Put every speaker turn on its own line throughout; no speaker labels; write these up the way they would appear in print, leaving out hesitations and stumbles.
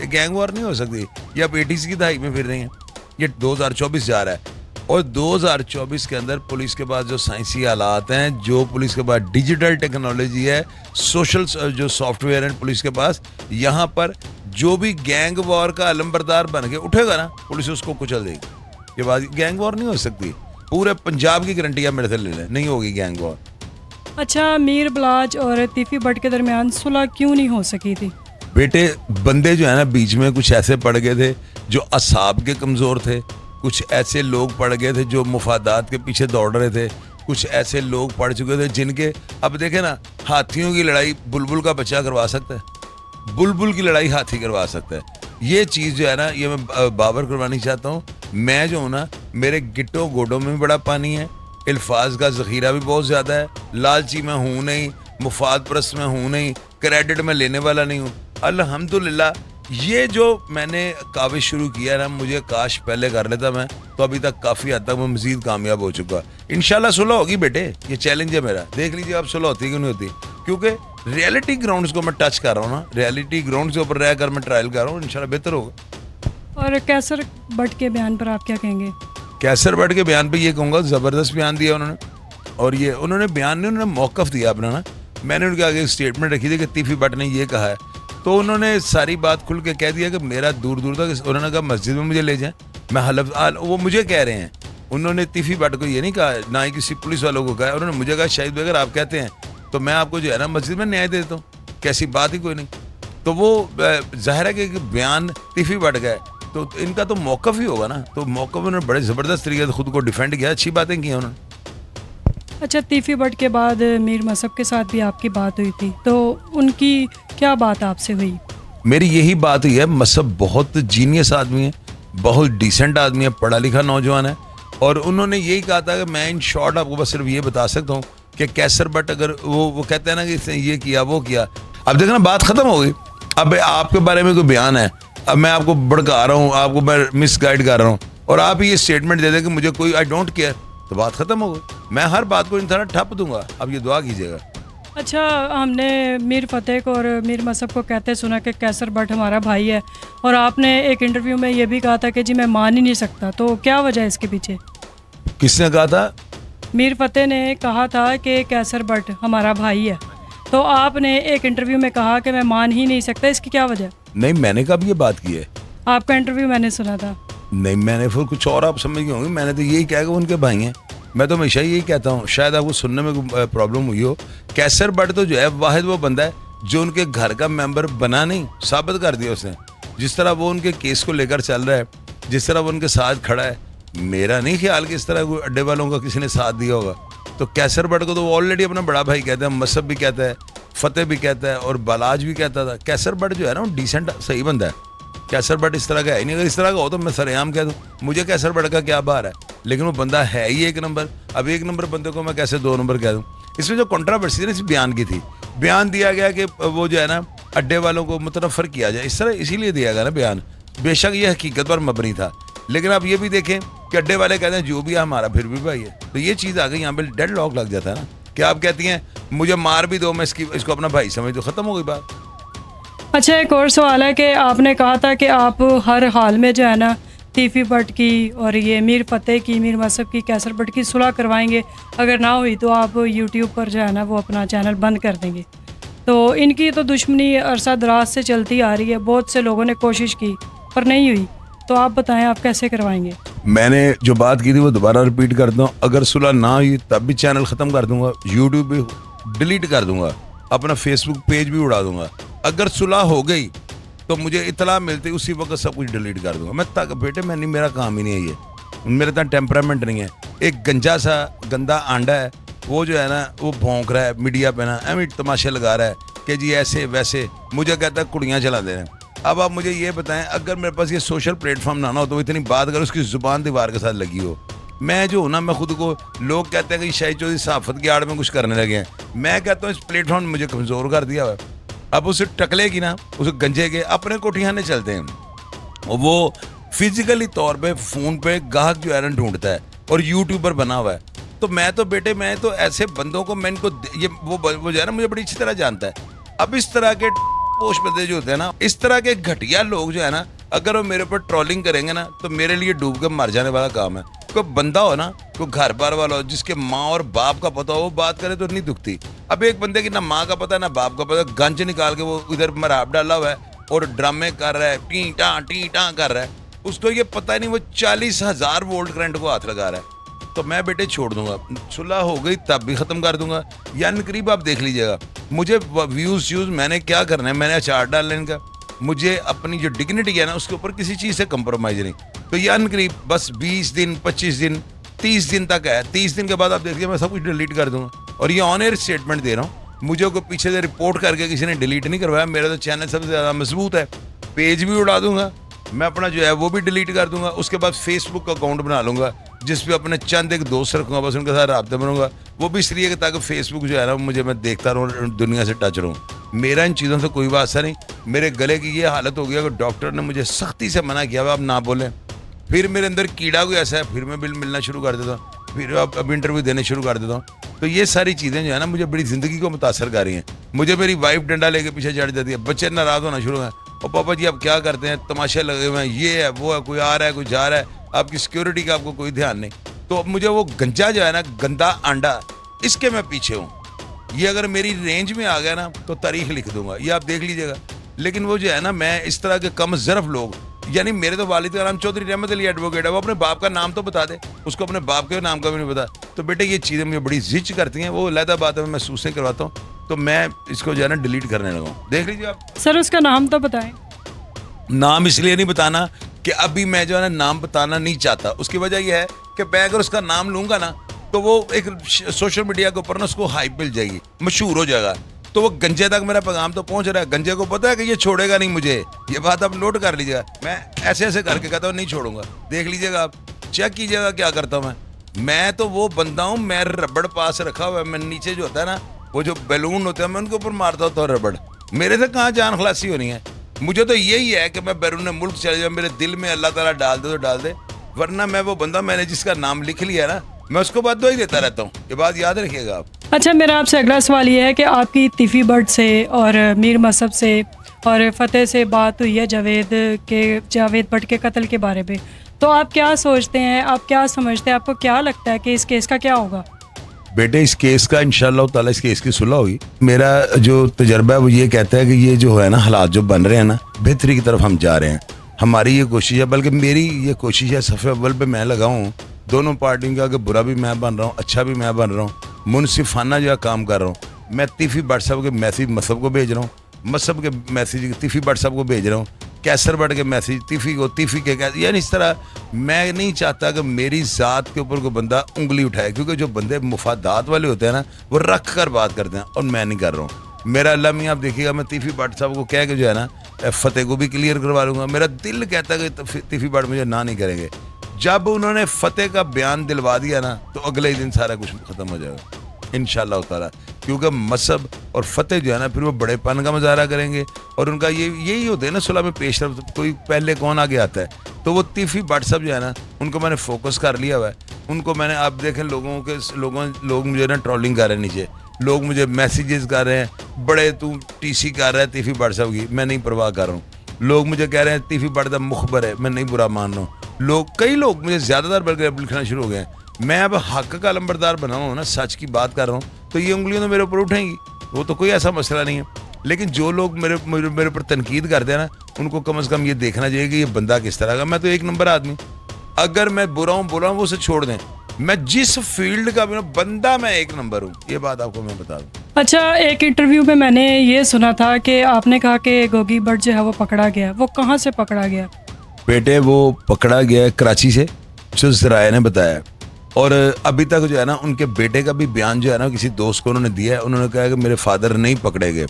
یہ gang war نہیں ہو سکتی. یہ آپ 80s کی دہائی میں پھر رہے ہیں, یہ 2024 جا رہا ہے, اور 2024 کے اندر پولیس کے پاس جو سائنسی آلات ہیں, جو پولیس کے پاس ڈیجیٹل ٹیکنالوجی ہے, سوشل جو سافٹ ویئر ہیں پولیس کے پاس, یہاں پر جو بھی گینگ وار کا علمبردار بن کے اٹھے گا نا, پولیس اس کو کچل دے گی. یہ بات گینگ وار نہیں ہو سکتی. پورے پنجاب کی گارنٹی آپ میرے سے لے لیں, نہیں ہوگی گینگ وار.
اچھا, میر بلاج اور تیفی بٹ کے درمیان صلح کیوں نہیں ہو سکی تھی؟
بیٹے بندے جو ہے نا بیچ میں کچھ ایسے پڑ گئے تھے جو اعصاب کے کمزور تھے, کچھ ایسے لوگ پڑ گئے تھے جو مفادات کے پیچھے دوڑ رہے تھے, کچھ ایسے لوگ پڑ چکے تھے جن کے, اب دیکھیں نا, ہاتھیوں کی لڑائی بلبل کا بچہ کروا سکتا ہے, بلبل کی لڑائی ہاتھی کروا سکتا ہے. یہ چیز جو ہے نا, یہ میں بابر کروانی چاہتا ہوں. میں جو ہوں نا, میرے گٹوں گوڈوں میں بھی بڑا پانی ہے, الفاظ کا ذخیرہ بھی بہت زیادہ ہے, لالچی میں ہوں نہیں, مفاد پرست میں ہوں نہیں, کریڈٹ میں لینے والا نہیں ہوں. الحمدللہ یہ جو میں نے کاوش شروع کیا نا, مجھے کاش پہلے کر لیتا میں, تو ابھی تک کافی حد تک میں مزید کامیاب ہو چکا. انشاءاللہ صلح ہوگی بیٹے, یہ چیلنج ہے میرا. دیکھ لیجیے آپ صلح ہوتی کہ نہیں ہوتی, کیونکہ ریئلٹی گراؤنڈز کو میں ٹچ کر رہا ہوں نا, ریئلٹی گراؤنڈز کے اوپر رہ کر میں ٹرائل کر رہا ہوں. انشاءاللہ بہتر ہوگا.
اور کیسر بٹ کے بیان پر آپ کیا کہیں گے؟
کیسر بٹ کے بیان پہ یہ کہوں گا, زبردست بیان دیا انہوں نے. اور یہ انہوں نے بیان نہیں, انہوں نے موقف دیا اپنا نا. میں نے ان کے آگے اسٹیٹمنٹ رکھی تھی کہ تیفی بٹ نے یہ کہا ہے, تو انہوں نے ساری بات کھل کے کہہ دیا کہ میرا دور دور تک, انہوں نے کہا مسجد میں مجھے لے جائیں, میں حلف, وہ مجھے کہہ رہے ہیں, انہوں نے تیفی بٹ کو یہ نہیں کہا, نہ ہی کسی پولیس والوں کو کہا. انہوں نے مجھے کہا شاہد بھائی اگر آپ کہتے ہیں تو میں آپ کو جو ہے نا مسجد میں نیائے دے دیتا ہوں, کیسی بات ہی کوئی نہیں. تو وہ ظاہر ہے کہ بیان تیفی بٹ گئے, تو ان کا تو موقف ہی ہوگا نا. تو موقف انہوں نے بڑے زبردست طریقے سے خود کو ڈیفینڈ کیا, اچھی باتیں کی انہوں نے.
اچھا, تیفی بٹ کے بعد میر مصعب کے ساتھ بھی آپ کی بات ہوئی تھی, تو ان کی کیا بات آپ سے ہوئی؟
میری یہی بات ہوئی ہے. مصعب بہت جینیس آدمی ہے, بہت ڈیسنٹ آدمی ہے, پڑھا لکھا نوجوان ہے, اور انہوں نے یہی کہا تھا کہ میں ان شارٹ آپ کو بس صرف یہ بتا سکتا ہوں کہ کیسر بٹ اگر وہ کہتے ہیں نا کہ اس نے یہ کیا وہ کیا, اب دیکھنا بات ختم ہو گئی. اب آپ کے بارے میں کوئی بیان ہے, اب میں آپ کو بڑکا رہا ہوں, آپ کو میں مس گائڈ کر رہا ہوں, اور آپ یہ اسٹیٹمنٹ دے دیں کہ مجھے کوئی آئی ڈونٹ کیئر, تو بات ختم ہو گئی. میں ہر بات کو ان طرح ٹھپ دوں گا. اب یہ دعا کیجیے گا.
اچھا, ہم نے میر فتح کو اور میر مصعب کو کہتے سنا کہ کیسر بٹ ہمارا بھائی ہے, اور آپ نے ایک انٹرویو میں یہ بھی کہا تھا کہ جی میں مان ہی نہیں سکتا, تو کیا وجہ ہے اس کے پیچھے؟
کس نے کہا تھا؟
میر فتح نے کہا تھا کہ کیسر بٹ ہمارا بھائی ہے, تو آپ نے ایک انٹرویو میں کہا کہ میں مان ہی نہیں سکتا, اس کی کیا وجہ؟
نہیں, میں نے کب یہ بات کی ہے؟
آپ کا انٹرویو میں نے سنا تھا.
نہیں, میں نے پھر کچھ اور آپ سمجھ گئے ہوں گے. میں نے تو یہی کہا کہ ان کے بھائی ہیں. میں تو ہمیشہ یہی کہتا ہوں, شاید آپ کو سننے میں کوئی پرابلم ہوئی ہو. کیسر بٹ تو جو ہے واحد وہ بندہ ہے جو ان کے گھر کا ممبر بنا نہیں, ثابت کر دیا اس نے. جس طرح وہ ان کے کیس کو لے کر چل رہا ہے, جس طرح وہ ان کے ساتھ کھڑا ہے, میرا نہیں خیال کہ اس طرح کوئی اڈے والوں کا کسی نے ساتھ دیا ہوگا. تو کیسر بٹ کو تو وہ آلریڈی اپنا بڑا بھائی کہتے ہیں, مصعب بھی کہتا ہے, فتح بھی کہتا ہے, اور بلاج بھی کہتا تھا. کیسر بٹ جو ہے نا وہ ڈیسنٹ صحیح بندہ ہے. کیسر بٹ اس طرح کا ہے نہیں. اگر اس طرح کا ہو تو میں سر عام کہہ دوں, مجھے کیسر بٹ کا کیا بار ہے, لیکن وہ بندہ ہے ہی ایک نمبر. اب ایک نمبر بندے کو میں کیسے 2 نمبر کہہ دوں؟ اس میں جو کنٹراورسی اس بیان کی تھی, بیان دیا گیا کہ وہ جو ہے نا اڈے والوں کو متنفر کیا جائے, اس طرح اسی لیے دیا گیا نا بیان. بے شک یہ حقیقت پر مبنی تھا, لیکن آپ یہ بھی دیکھیں کہ اڈے والے کہتے ہیں جو بھی ہے ہمارا پھر بھی بھائی ہے. تو یہ چیز آ گئی, یہاں پہ ڈیڈ لاک لگ جاتا ہے نا کہ آپ کہتی ہیں مجھے مار بھی دو, میں اس کو اپنا بھائی سمجھ, تو ختم ہو گئی بات.
اچھا, ایک اور سوال ہے کہ آپ نے کہا تھا کہ آپ ہر حال میں جو ہے نا تیفی بٹ کی اور یہ میر فتح کی, میر مصعب کی, کیسر بٹ کی صلح کروائیں گے. اگر نہ ہوئی تو آپ یوٹیوب پر جو ہے نا وہ اپنا چینل بند کر دیں گے. تو ان کی تو دشمنی عرصہ دراز سے چلتی آ رہی ہے, بہت سے لوگوں نے کوشش کی پر نہیں ہوئی, تو آپ بتائیں آپ کیسے کروائیں گے؟
میں نے جو بات کی تھی وہ دوبارہ رپیٹ کرتا ہوں. اگر صلح نہ ہوئی تب بھی چینل ختم کر دوں گا, یوٹیوب بھی ڈیلیٹ کر دوں گا, اپنا فیس بک پیج بھی اڑا دوں گا. اگر صلح ہو گئی تو مجھے اطلاع ملتی اسی وقت سب کچھ ڈیلیٹ کر دوں گا. میں تک بیٹے میں نہیں, میرا کام ہی نہیں ہے یہ, میرے اتنا ٹیمپرامنٹ نہیں ہے. ایک گنجا سا گندا آنڈا ہے, وہ جو ہے نا وہ بھونک رہا ہے میڈیا پہ نا, ایویں تماشے لگا رہا ہے کہ جی ایسے ویسے, مجھے کہتا ہے کڑیاں چلا دے رہے ہیں. اب آپ مجھے یہ بتائیں, اگر میرے پاس یہ سوشل پلیٹ فارم نہ ہو تو اتنی بات اگر اس کی زبان دیوار کے ساتھ لگی ہو, میں جو ہوں نا, میں خود کو, لوگ کہتے ہیں کہ شاہد چودھری صحافت کی آڑ میں کچھ کرنے لگے ہیں, میں کہتا ہوں اس پلیٹ فارم نے مجھے کمزور کر دیا ہوا ہے. اب اسے ٹکلے کی نا, اسے گنجے کے اپنے کوٹھیانے چلتے ہیں, وہ فزیکلی طور پہ فون پہ گاہک جو ہے نا ڈھونڈتا ہے اور یوٹیوبر بنا ہوا ہے. تو میں تو بیٹے, میں تو ایسے بندوں کو, میں ان کو یہ وہ جو ہے نا مجھے بڑی اچھی طرح جانتا ہے. اب اس طرح کے پوش بندے جو ہوتے ہیں نا, اس طرح کے گھٹیا لوگ جو ہے نا, اگر وہ میرے اوپر ٹرولنگ کریں گے نا تو میرے لیے ڈوب کے مر جانے والا کام ہے. کوئی بندہ ہو نا, کوئی گھر بار والا ہو جس کے ماں اور باپ کا پتہ ہو, وہ بات کرے تو نہیں دکھتی. اب ایک بندے کی نہ ماں کا پتہ نہ باپ کا پتہ, گنج نکال کے وہ ادھر مراب ڈالا ہوا ہے اور ڈرامے کر رہا ہے, ٹی ٹاں کر رہا ہے, اس کو یہ پتہ نہیں وہ 40,000 وولٹ کرنٹ کو ہاتھ لگا رہا ہے. تو میں بیٹے چھوڑ دوں گا, صلح ہو گئی تب بھی ختم کر دوں گا. یعنی قریب آپ دیکھ لیجیے گا, مجھے ویوز میں نے کیا کرنا ہے, میں نے اچار ڈالنے ان کا, مجھے اپنی جو ڈگنیٹی ہے نا اس کے اوپر کسی چیز سے کمپرومائز نہیں. تو یعنی قریب بس 20 دن 25 دن 30 دن تک ہے. 30 دن کے بعد آپ دیکھیے میں سب کچھ ڈیلیٹ کر دوں گا. اور یہ آن ایئر اسٹیٹمنٹ دے رہا ہوں, مجھے کوئی پیچھے سے رپورٹ کر کے کسی نے ڈیلیٹ نہیں کروایا. میرا تو چینل سب سے زیادہ مضبوط ہے, پیج بھی اڑا دوں گا میں اپنا جو ہے وہ بھی ڈیلیٹ کر دوں گا. اس کے بعد فیس بک کا اکاؤنٹ بنا لوں گا جس پہ اپنے چند ایک دوست رکھوں گا, بس ان کے ساتھ رابطے بنوں گا. وہ بھی اس لیے کہ تاکہ فیس بک جو ہے نا مجھے میں دیکھتا رہوں, دنیا سے ٹچ رہوں. میرا ان چیزوں سے کوئی واسطہ نہیں. میرے گلے کی یہ حالت ہو گیا کہ ڈاکٹر نے مجھے سختی سے منع کیا ہوا آپ نہ بولیں. پھر میرے اندر کیڑا کوئی ایسا ہے, پھر میں بل ملنا شروع کر دیتا ہوں, پھر اب انٹرویو دینے شروع کر دیتا ہوں. تو یہ ساری چیزیں جو ہے نا مجھے بڑی زندگی کو متاثر کر رہی ہیں. مجھے میری وائف ڈنڈا لے کے پیچھے چڑھ جاتی ہے, بچے ناراض ہونا شروع ہیں, اور پاپا جی آپ کیا کرتے ہیں, تماشے لگے ہوئے ہیں, یہ ہے وہ ہے, کوئی آ رہا ہے کوئی جا رہا ہے, آپ کی سیکورٹی کا آپ کو کوئی دھیان نہیں. تو اب مجھے وہ گنجا جو ہے نا, گندا انڈا, اس کے میں پیچھے ہوں. یہ اگر میری رینج میں آ گیا نا تو تاریخ لکھ دوں گا, یہ آپ دیکھ لیجیے گا. لیکن وہ جو ہے نا, میں اس طرح کے کم ظرف لوگ, یعنی میرے تو والد کا نام چودھری رحمت علی ایڈوکیٹ ہے, وہ اپنے باپ کا نام تو بتا دے, اس کو اپنے باپ کے نام کا بھی نہیں پتا. تو بیٹے یہ چیزیں مجھے بڑی زچ کرتی ہیں, وہ علیحدہ بات ہے, میں محسوس نہیں کرواتا ہوں. تو میں اس کو جو ہے نا ڈیلیٹ کرنے لگا ہوں. دیکھ لیجیے آپ.
سر اس کا نام تو بتائیں.
نام اس لیے نہیں بتانا کہ ابھی میں جو ہے نا نام بتانا نہیں چاہتا. اس کی وجہ یہ ہے کہ میں اگر اس کا نام لوں گا نا تو وہ ایک سوشل میڈیا کے اوپر نا اس کو ہائپ مل جائے گی, مشہور ہو جائے گا. تو وہ گنجے تک میرا پیغام تو پہنچ رہا ہے. گنجے کو پتا ہے کہ یہ چھوڑے گا نہیں مجھے, یہ بات آپ نوٹ کر لیجیے گا. میں ایسے ایسے کر کے کہتا ہوں نہیں چھوڑوں گا. دیکھ لیجیے گا آپ, چیک کیجیے گا کیا کرتا ہوں میں تو وہ بندہ ہوں, میں ربڑ پاس رکھا ہوا ہے. میں نیچے جو ہوتا ہے نا, وہ جو بیلون ہوتے ہیں, میں ان کے اوپر مارتا ہوتا ہوں ربڑ. میرے سے کہاں جان خلاصی ہونی ہے. مجھے تو یہی ہے کہ میں بیرون ملک چلے جاؤں, میرے دل میں اللہ تعالیٰ ڈال دے تو ڈال دے, ورنہ میں وہ بندہ, میں نے جس کا نام لکھ لیا نا, میں اس کو بد دعائی دیتا رہتا ہوں. یہ بات یاد رکھیے گا آپ.
اچھا, میرا آپ سے اگلا سوال یہ ہے کہ آپ کی تیفی بٹ سے اور میر مصعب سے اور فتح سے بات ہوئی ہے جاوید بٹ کے قتل کے بارے میں, تو آپ کیا سوچتے ہیں, آپ کیا سمجھتے ہیں, آپ کو کیا لگتا ہے کہ اس کیس کا کیا ہوگا؟
بیٹے اس کیس کا انشاءاللہ تعالیٰ اس کیس کی صلح ہوگی. میرا جو تجربہ ہے وہ یہ کہتا ہے کہ یہ جو ہے نا حالات جو بن رہے ہیں نا, بہتری کی طرف ہم جا رہے ہیں. ہماری یہ کوشش ہے, بلکہ میری یہ کوشش ہے, صفحہ اول پہ میں لگا ہوں دونوں پارٹیوں کا, کہ برا بھی میں بن رہا ہوں, اچھا بھی میں بن رہا ہوں, منصفانہ جو ہے کام کر رہا ہوں. میں تیفی بٹ صاحب کے میسیج مصعب کو بھیج رہا ہوں, مصعب کے میسیج تیفی بٹ صاحب کو بھیج رہا ہوں, کیسر بٹ کے میسیج تیفی کو, تیفی کے, یعنی اس طرح میں نہیں چاہتا کہ میری ذات کے اوپر کوئی بندہ انگلی اٹھائے, کیونکہ جو بندے مفادات والے ہوتے ہیں نا وہ رکھ کر بات کرتے ہیں, اور میں نہیں کر رہا ہوں. میرا اللہ میاں آپ دیکھیے گا, میں تیفی بٹ صاحب کو کہہ کے جو ہے نا فتح کو بھی کلیئر کروا لوں گا. میرا دل کہتا ہے کہ تیفی بٹ مجھے نہ نہیں کریں گے. جب انہوں نے فتح کا بیان دلوا دیا نا تو اگلے ہی دن سارا کچھ ختم ہو جائے گا انشاءاللہ تعالیٰ, کیونکہ مصعب اور فتح جو ہے نا پھر وہ بڑے پن کا مظاہرہ کریں گے, اور ان کا یہی ہوتے ہیں نا صلح میں پیش رفت, کوئی پہلے کون آگے آتا ہے. تو وہ تیفی بٹ صاحب جو ہے نا ان کو میں نے فوکس کر لیا ہوا ہے. ان کو میں نے, آپ دیکھیں لوگ مجھے نا ٹرولنگ کر رہے ہیں نیچے, لوگ مجھے میسیجز کر رہے ہیں, بڑے تو ٹی سی کر رہا ہے تیفی بٹ صاحب کی, میں نہیں پرواہ کر رہا ہوں. لوگ مجھے کہہ رہے ہیں تیفی بٹ دا مخبر ہے, میں نہیں برا مان رہا ہوں. کئی لوگ مجھے زیادہ تر بلکہ لکھنا شروع ہو گئے ہیں. میں اب حق کا علمبردار بنا ہوں نا, سچ کی بات کر رہا ہوں, تو یہ انگلیاں تو میرے اوپر اٹھیں گی, وہ تو کوئی ایسا مسئلہ نہیں ہے. لیکن جو لوگ میرے اوپر تنقید کرتے ہیں نا, ان کو کم از کم یہ دیکھنا چاہیے کہ یہ بندہ کس طرح کا. میں تو ایک نمبر آدمی, اگر میں برا ہوں بولا ہوں وہ اسے چھوڑ دیں. میں جس فیلڈ کا بندہ, میں ایک نمبر ہوں, یہ بات آپ کو میں بتا دوں.
اچھا, ایک انٹرویو میں نے یہ سنا تھا کہ آپ نے کہا کہ گوگی بٹ جو ہے وہ پکڑا گیا, وہ کہاں سے پکڑا گیا؟
بیٹے وہ پکڑا گیا کراچی سے, جو ذرائع نے بتایا, اور ابھی تک جو ہے نا ان کے بیٹے کا بھی بیان جو ہے نا کسی دوست کو انہوں نے دیا ہے. انہوں نے کہا کہ میرے فادر نہیں پکڑے گئے.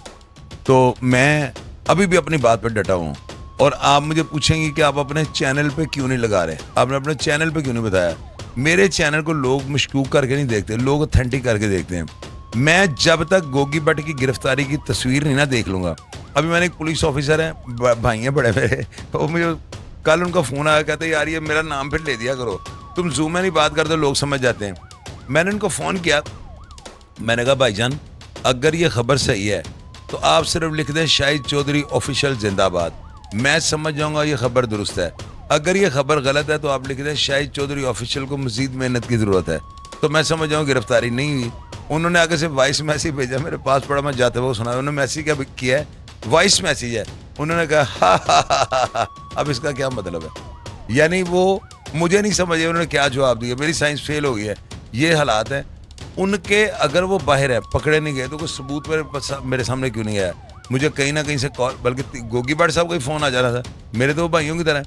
تو میں ابھی بھی اپنی بات پہ ڈٹا ہوں. اور آپ مجھے پوچھیں گے کہ آپ اپنے چینل پہ کیوں نہیں لگا رہے, آپ نے اپنے چینل پہ کیوں نہیں بتایا. میرے چینل کو لوگ مشکوک کر کے نہیں دیکھتے, لوگ اوتھینٹک کر کے دیکھتے ہیں. میں جب تک گوگی بٹ کی گرفتاری کی تصویر نہیں نہ دیکھ لوں گا. ابھی میں نے ایک پولیس آفیسر ہیں, بھائی ہیں بڑے میرے, وہ مجھے کل ان کا فون آیا, کہتے یار یہ میرا نام پھر لے دیا کرو, تم زوم میں نہیں بات کرتے, لوگ سمجھ جاتے ہیں. میں نے ان کو فون کیا, میں نے کہا بھائی جان اگر یہ خبر صحیح ہے تو آپ صرف لکھ دیں شاہد چودھری آفیشیل زندہ باد, میں سمجھ جاؤں گا یہ خبر درست ہے. اگر یہ خبر غلط ہے تو آپ لکھ دیں شاہد چودھری آفیشیل کو مزید محنت کی ضرورت ہے, تو میں سمجھ جاؤں گرفتاری نہیں ہوئی. انہوں نے آگے سے وائس میسیج بھیجا, میرے پاس پڑا, میں جاتے ہوئے سنا. انہوں نے میسیج کیا ہے, وائس میسیج ہے. انہوں نے کہا ہا, اب اس کا کیا مطلب ہے؟ یعنی وہ مجھے نہیں سمجھے انہوں نے کیا جواب دیا. میری سائنس فیل ہو گئی ہے. یہ حالات ہیں ان کے. اگر وہ باہر ہے, پکڑے نہیں گئے, تو کوئی ثبوت میرے سامنے کیوں نہیں آیا؟ مجھے کہیں نہ کہیں سے کال, بلکہ گوگی بٹ صاحب کا ہی فون آ جا رہا تھا, میرے تو وہ بھائیوں کی طرح.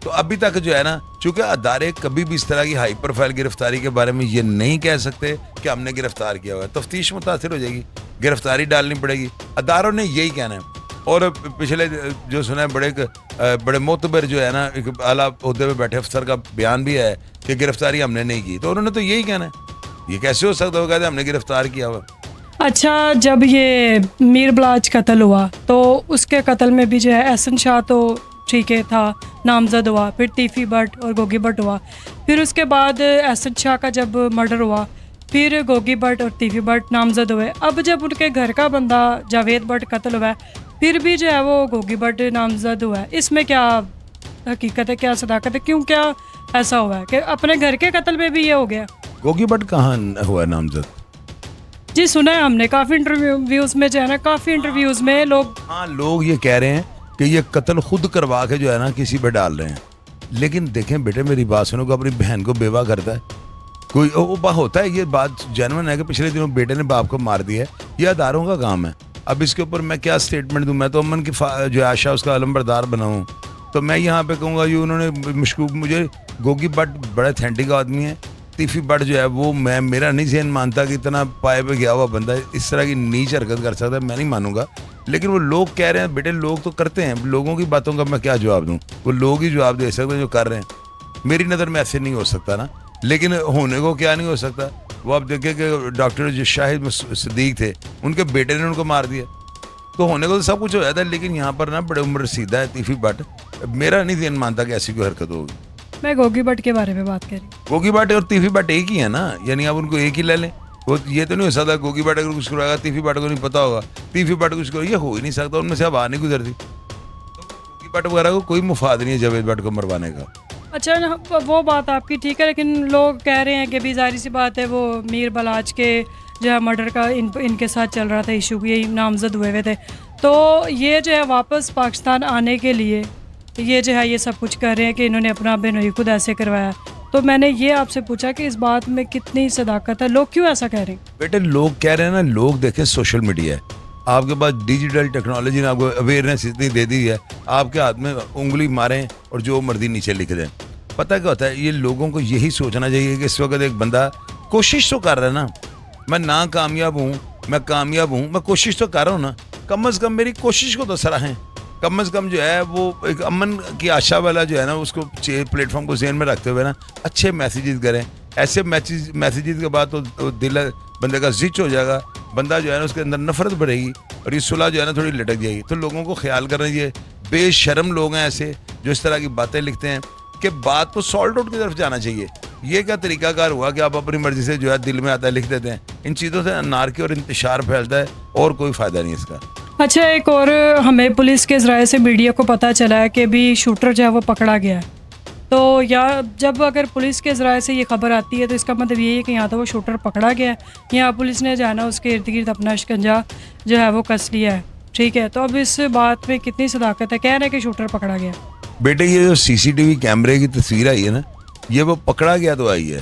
تو ابھی تک جو ہے نا, چونکہ ادارے کبھی بھی اس طرح کی ہائی پروفائل گرفتاری کے بارے میں یہ نہیں کہہ سکتے کہ ہم نے گرفتار کیا ہوا ہے. تفتیش متاثر ہو جائے گی, گرفتاری ڈالنی پڑے گی. اداروں نے یہی کہنا ہے. اور پچھلے جو سنا ہے بڑے معتبر جو ہے نا ایک اعلیٰ عہدے پہ بیٹھے افسر کا بیان بھی ہے کہ گرفتاری ہم نے نہیں کی, تو انہوں نے تو یہی کہنا ہے. یہ کیسے ہو سکتا ہے, کہتے ہیں ہم نے گرفتار کیا ہوا.
اچھا, جب یہ میر بلاچ قتل ہوا تو اس کے قتل میں بھی جو ہے احسن شاہ تو ٹھیک ہے تھا, نامزد ہوا, پھر تیفی بٹ اور گوگی بٹ ہوا. پھر اس کے بعد احسن شاہ کا جب مرڈر ہوا, پھر گوگی بٹ اور تیفی بٹ نامزد ہوئے. اب جب ان کے گھر کا بندہ جاوید بٹ قتل ہوا ہے, پھر بھی جو ہے وہ گوگی بٹ نامزد ہوا ہے. اس میں کیا حقیقت ہے, کیا صداقت ہے, کیوں کیا ایسا ہوا ہے کہ اپنے گھر کے قتل میں بھی یہ ہو گیا؟
گوگی بٹ کہاں ہوا ہے نامزد؟
جی سنا ہے ہم نے کافی انٹرویوز میں جو ہے نا, کافی انٹرویوز میں
لوگ یہ کہہ رہے ہیں کہ یہ قتل خود کروا کے جو ہے نا کسی پہ ڈال رہے ہیں. لیکن دیکھیں بیٹے, میری بات سنو, کہ اپنی بہن کو بیوہ کرتا ہے کوئی, وہ ہوتا ہے, یہ بات جینوئن ہے کہ پچھلے دنوں بیٹے نے باپ کو مار دیا ہے, یہ اداروں کا کام ہے. اب اس کے اوپر میں کیا سٹیٹمنٹ دوں؟ میں تو امن کی جو آشا اس کا علم بردار بناؤں. تو میں یہاں پہ کہوں گا یہ انہوں نے مشکوک, مجھے گوگی بٹ بڑا اتھینٹک آدمی ہے, تیفی بٹ جو ہے وہ میرا نہیں ذہن مانتا کہ اتنا پائے پہ گیا ہوا بندہ اس طرح کی نیچ حرکت کر سکتا ہے, میں نہیں مانوں گا. لیکن وہ لوگ کہہ رہے ہیں, بیٹے لوگ تو کرتے ہیں, لوگوں کی باتوں کا میں کیا جواب دوں؟ وہ لوگ ہی جواب دے سکتے ہیں جو کر رہے ہیں. میری نظر میں ایسے نہیں ہو سکتا نا, لیکن ہونے کو کیا نہیں ہو سکتا. وہ آپ دیکھیں کہ ڈاکٹر جو شاہد صدیق تھے, ان کے بیٹے نے ان کو مار دیا, تو ہونے کو تو سب کچھ ہو جاتا ہے. لیکن یہاں پر نا بڑے عمر رسیدہ ہے تیفی بٹ, میرا نہیں ذہن مانتا کہ ایسی کوئی حرکت ہوگی.
میں گوگی بٹ کے بارے میں بات کر رہی ہوں.
گوگی بٹ اور تیفی بٹ ایک ہی ہے نا, یعنی آپ ان کو ایک ہی لے لیں. وہ یہ تو نہیں ہو سکتا گوگی بٹ اگر کچھ کروائے گا تیفی بٹ کو نہیں پتا ہوگا, تیفی بٹ کچھ کرو, یہ ہو ہی نہیں سکتا. ان میں سے اب آ نہیں گزرتی. تو گوگی بٹ وغیرہ کو کوئی مفاد نہیں ہے جاوید بٹ کو مروانے کا.
اچھا, وہ بات آپ کی ٹھیک ہے, لیکن لوگ کہہ رہے ہیں کہ بھی ظاہر سی بات ہے وہ میر بلاچ کے جو ہے مرڈر کا ان کے ساتھ چل رہا تھا ایشو, یہی نامزد ہوئے تھے. تو یہ جو ہے واپس پاکستان آنے کے لیے یہ جو ہے یہ سب کچھ کر رہے ہیں کہ انہوں نے اپنا بینوئی خود ایسے کروایا. تو میں نے یہ آپ سے پوچھا کہ اس بات میں کتنی صداقت ہے, لوگ کیوں ایسا کہہ رہے ہیں؟
بیٹے لوگ کہہ رہے ہیں نا, لوگ دیکھیں سوشل میڈیا ہے, آپ کے پاس ڈیجیٹل ٹیکنالوجی نے آپ کو اویئرنیس اتنی دے دی ہے, آپ کے ہاتھ میں انگلی ماریں اور جو مرضی نیچے لکھ دیں. پتہ کیا ہوتا ہے, یہ لوگوں کو یہی سوچنا چاہیے کہ اس وقت ایک بندہ کوشش تو کر رہا ہے نا, میں ناکامیاب ہوں, میں کامیاب ہوں, میں کوشش تو کر رہا ہوں نا, کم از کم میری کوشش کو تو سراہیں. کم از کم جو ہے وہ ایک امن کی آشا والا جو ہے نا, اس کو پلیٹ فارم کو ذہن میں رکھتے ہوئے نا اچھے میسیجز کریں. ایسے میسیجز کے بعد تو دل بندے کا زچ ہو جائے گا, بندہ جو ہے نا اس کے اندر نفرت بڑھے گی, اور یہ صلح جو ہے نا تھوڑی لٹک جائے گی. تو لوگوں کو خیال کرنا چاہیے, بے شرم لوگ ہیں ایسے جو اس طرح کی باتیں لکھتے ہیں, کہ بات کو سالٹ آؤٹ کی طرف جانا چاہیے. یہ کیا طریقہ کار ہوا کہ آپ اپنی مرضی سے جو ہے دل میں آتا ہے لکھ دیتے ہیں؟ ان چیزوں سے انارکی اور انتشار پھیلتا ہے, اور کوئی فائدہ نہیں اس کا.
اچھا, ایک اور ہمیں پولیس کے ذرائع سے میڈیا کو پتہ چلا ہے کہ بھی شوٹر جو ہے وہ پکڑا گیا ہے. تو یا جب اگر پولیس کے ذرائع سے یہ خبر آتی ہے تو اس کا مطلب یہ ہے کہ یہاں تو وہ شوٹر پکڑا گیا ہے, یا پولیس نے جو ہے نا اس کے ارد گرد اپنا شکنجا جو ہے وہ کس لیا ہے. ٹھیک ہے, تو اب اس بات میں کتنی صداقت ہے؟ کہہ رہے ہیں کہ شوٹر پکڑا گیا.
بیٹے یہ جو سی سی ٹی وی کیمرے کی تصویر آئی ہے نا, یہ وہ پکڑا گیا تو آئی ہے,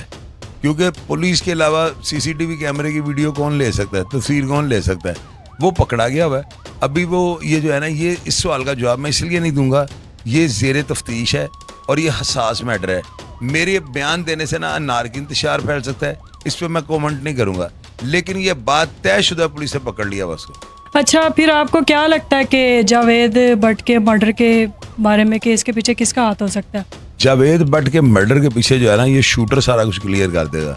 کیونکہ پولیس کے علاوہ سی سی ٹی وی کیمرے کی ویڈیو کون لے سکتا ہے, تصویر کون لے سکتا ہے؟ وہ پکڑا گیا ہوا ہے. ابھی وہ یہ جو ہے نا, یہ اس سوال کا جواب میں اس لیے نہیں دوں گا, یہ زیر تفتیش ہے اور یہ حساس میٹر ہے. میرے بیان دینے سے نا انار کی انتشار پھیل سکتا ہے, اس پہ میں کومنٹ نہیں کروں گا. لیکن یہ بات طے شدہ پولیس نے پکڑ لیا بس کو.
اچھا, پھر آپ کو کیا لگتا ہے کہ جاوید بٹ کے مرڈر کے بارے میں کہ اس کے پیچھے کس کا ہاتھ ہو سکتا ہے؟
جاوید بٹ کے مرڈر کے پیچھے جو ہے نا, یہ شوٹر سارا کچھ کلیئر کر دے گا.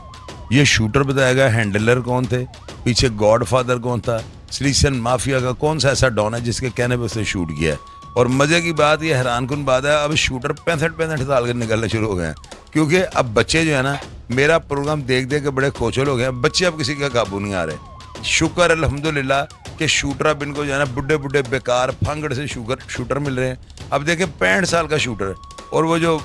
یہ شوٹر بتائے گا ہینڈلر کون تھے, پیچھے گاڈ فادر کون تھا, سلیسن مافیا کا کون سا ایسا ڈان ہے جس کے کہنے پہ اس نے شوٹ کیا ہے. اور مزے کی بات, یہ حیران کن بات ہے, اب شوٹر 65 سال کے نکلنے شروع ہو گئے ہیں, کیونکہ اب بچے جو ہے نا, میرا پروگرام دیکھ کے بڑے کھوچل ہو گئے ہیں, بچے اب کسی کا قابو نہیں آ رہے. شکر الحمدللہ کہ شوٹر اب ان کو جو ہے نا بڈھے بڈھے بیکار پھنگڑ سے شوٹر مل رہے ہیں. اب دیکھیں 65 سال کا شوٹر ہے اور وہ جو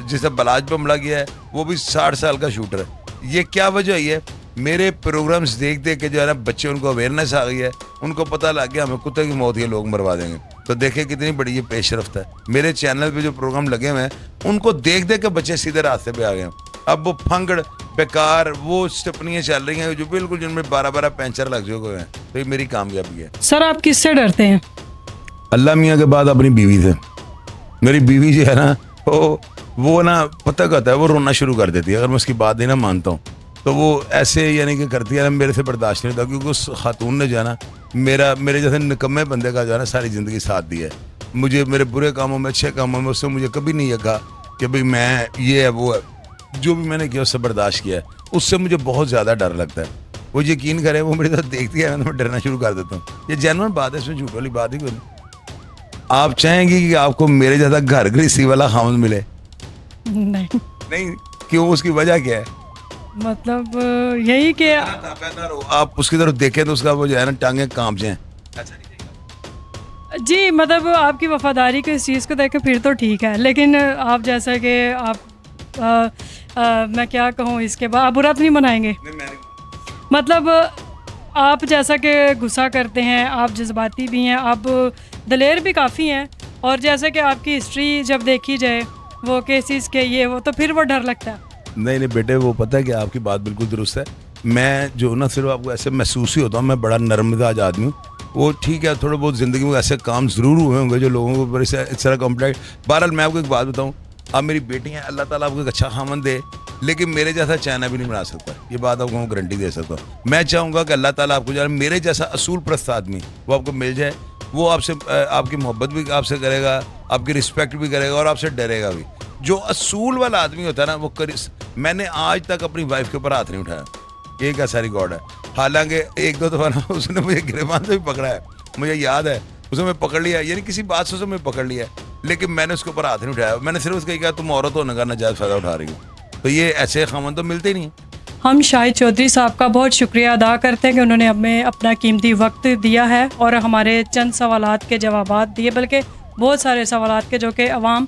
جسے بلاج پہ حملہ کیا ہے وہ بھی 60 سال کا شوٹر ہے. یہ کیا وجہ ہے؟ میرے پروگرامز دیکھ دیکھ کے جو ہے نا بچے ان کو اویئرنیس آ گئی ہے, ان کو پتہ لگ گیا ہمیں کتے کی موت یہ لوگ مروا دیں گے. تو دیکھیں کتنی بڑی یہ پیش رفت ہے. میرے چینل پہ جو پروگرام لگے ہوئے ہیں ان کو دیکھ دیکھ کے بچے سیدھے راستے پہ آ گئے ہیں. اب وہ پھنگڑ بیکار وہ اسٹپنیاں چل رہی ہیں جو بالکل جن میں 12 پینچر لگ چکے ہوئے ہیں. تو یہ میری کامیابی ہے.
سر آپ کس سے ڈرتے ہیں؟
اللہ میاں کے بعد اپنی بیوی سے. میری بیوی جو ہے نا وہ نا پتہ کہتا ہے وہ رونا شروع کر دیتی ہے اگر میں اس کی بات نہیں نا مانتا ہوں. تو وہ ایسے یعنی کہ کرتی ہے نا, میرے سے برداشت نہیں ہوتا کیونکہ اس خاتون نے جو ہے نا میرے جیسے نکمے بندے کا جو ہے نا ساری زندگی ساتھ دیا ہے. مجھے میرے برے کاموں میں اچھے کاموں میں اس سے مجھے کبھی نہیں یہ کہا کہ بھئی میں یہ ہے وہ ہے. جو بھی میں نے کیا اس سے برداشت کیا ہے. اس سے مجھے بہت زیادہ ڈر لگتا ہے. وہ یقین کرے وہ میری طرف دیکھتی ہے نا تو میں ڈرنا شروع کر دیتا ہوں. یہ جینوئن بات ہے, اس میں جھوٹ والی بات ہی کوئی نہیں. آپ چاہیں گی کہ آپ کو میرے جیسا گھر گھریسی والا خاوند ملے؟ نہیں. کیوں؟ اس کی وجہ کیا ہے؟
مطلب یہی کہ
آپ اس کی طرف دیکھیں تو اس کا وہ جو ہے نا ٹانگیں کانپ جائیں.
جی مطلب آپ کی وفاداری کو اس چیز کو دیکھیں پھر تو ٹھیک ہے, لیکن آپ جیسا کہ آپ میں کیا کہوں اس کے بعد آپ برا تو نہیں منائیں گے. مطلب آپ جیسا کہ غصہ کرتے ہیں, آپ جذباتی بھی ہیں, آپ دلیر بھی کافی ہیں, اور جیسا کہ آپ کی ہسٹری جب دیکھی جائے وہ کیسز کے یہ وہ تو پھر وہ ڈر لگتا ہے. نہیں
بیٹے وہ پتہ ہے کہ آپ کی بات بالکل درست ہے. میں جو نا صرف آپ کو ایسے محسوس ہی ہوتا ہوں, میں بڑا نرم مزاج آدمی ہوں. وہ ٹھیک ہے تھوڑے بہت زندگی میں ایسے کام ضرور ہوئے ہوں گے جو لوگوں کو اس طرح کمپلیکٹ. بہرحال میں آپ کو ایک بات بتاؤں, آپ میری بیٹی ہیں, اللہ تعالیٰ آپ کو ایک اچھا خاوند دے, لیکن میرے جیسا چائنا بھی نہیں بنا سکتا. یہ بات آپ کو میں گارنٹی دے سکتا ہوں. میں چاہوں گا کہ اللہ تعالیٰ آپ کو جو ہے میرے جیسا اصول پرست آدمی وہ آپ کو مل جائے. وہ آپ سے آپ کی محبت بھی آپ سے کرے گا, آپ کی رسپیکٹ بھی کرے گا اور آپ سے ڈرے گا بھی. جو اصول والا آدمی ہوتا ہے نا وہ میں نے آج تک اپنی وائف کے اوپر ہاتھ نہیں اٹھایا. یہ کیسا ریکارڈ ہے. حالانکہ ایک دو دفعہ نا اس نے مجھے گریبان سے بھی پکڑا ہے, مجھے یاد ہے. اسے میں پکڑ لیا, یعنی کسی بات سے اسے میں پکڑ لیا, لیکن میں نے اس کے اوپر ہاتھ نہیں اٹھایا. میں نے صرف اس کو کہا تم عورت ہونے کا ناجائز فائدہ اٹھا رہی ہو. تو یہ ایسے خاوند تو ملتے ہی نہیں.
ہم شاہد چودھری صاحب کا بہت شکریہ ادا کرتے ہیں کہ انہوں نے ہمیں اپنا قیمتی وقت دیا ہے اور ہمارے چند سوالات کے جوابات دیے, بلکہ بہت سارے سوالات کے جو کہ عوام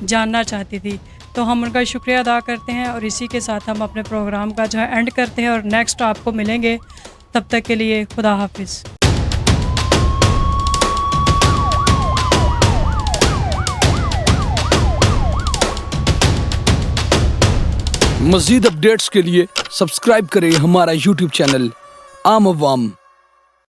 جاننا چاہتی تھی. تو ہم ان کا شکریہ ادا کرتے ہیں, اور اسی کے ساتھ ہم اپنے پروگرام کا جو ہے اینڈ کرتے ہیں, اور نیکسٹ آپ کو ملیں گے. تب تک کے لیے خدا حافظ.
مزید اپڈیٹس کے لیے سبسکرائب کریں ہمارا یوٹیوب چینل عام عوام.